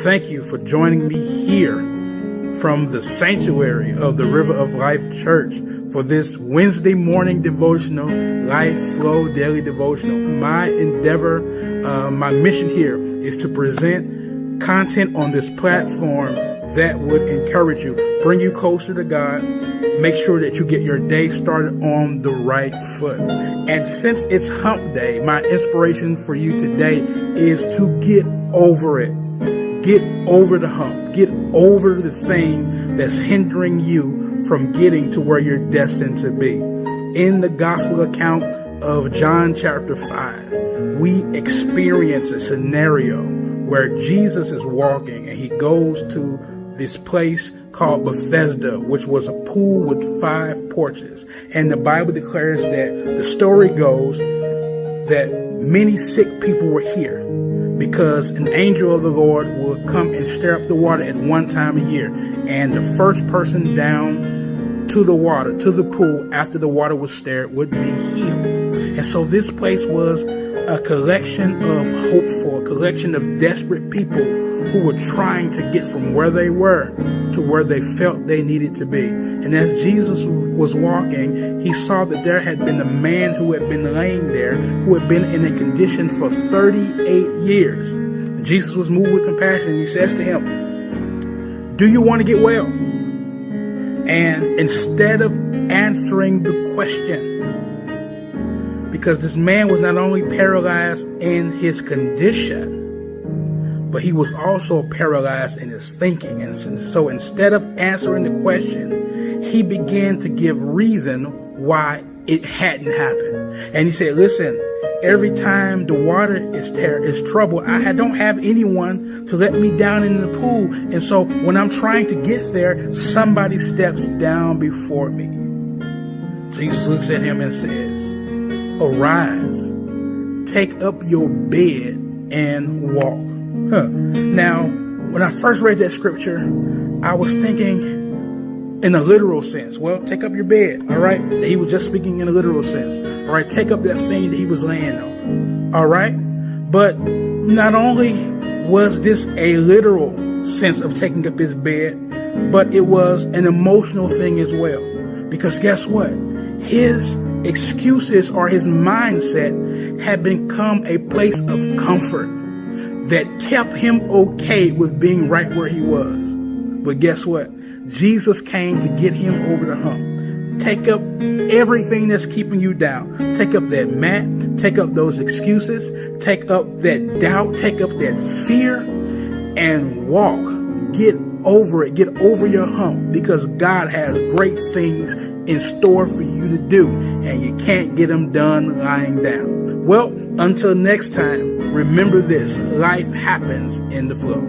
Thank you for joining me here from the sanctuary of the River of Life Church for this Wednesday morning devotional, Life Flow Daily Devotional. My endeavor, my mission here is to present content on this platform that would encourage you, bring you closer to God, make sure that you get your day started on the right foot. And since it's hump day, my inspiration for you today is to get over it. Get over the hump. Get over the thing that's hindering you from getting to where you're destined to be. In the gospel account of John chapter 5, we experience a scenario where Jesus is walking and he goes to this place called Bethesda, which was a pool with 5 porches. And the Bible declares that the story goes that many sick people were here because an angel of the Lord would come and stir up the water at one time a year. And the first person down to the water, to the pool, after the water was stirred, would be healed. And so this place was a collection of hopeful, a collection of desperate people who were trying to get from where they were to where they felt they needed to be. And as Jesus was walking, he saw that there had been a man who had been laying there, who had been in a condition for 38 years. Jesus was moved with compassion. He says to him, "Do you want to get well?" And instead of answering the question, because this man was not only paralyzed in his condition, but he was also paralyzed in his thinking. And so instead of answering the question, he began to give reason why it hadn't happened. And he said, "Listen, every time the water is troubled, I don't have anyone to let me down in the pool. And so when I'm trying to get there, somebody steps down before me." Jesus looks at him and says, "Arise, take up your bed and walk." Now, when I first read that scripture, I was thinking in a literal sense. Well, take up your bed, all right? He was just speaking in a literal sense. All right, take up that thing that he was laying on, all right? But not only was this a literal sense of taking up his bed, but it was an emotional thing as well. Because guess what? His excuses or his mindset had become a place of comfort that kept him okay with being right where he was. But guess what? Jesus came to get him over the hump. Take up everything that's keeping you down. Take up that mat. Take up those excuses. Take up that doubt. Take up that fear and walk. Get over it. Get over your hump, because God has great things in store for you to do, and you can't get them done lying down. Well, until next time, remember this: life happens in the flow.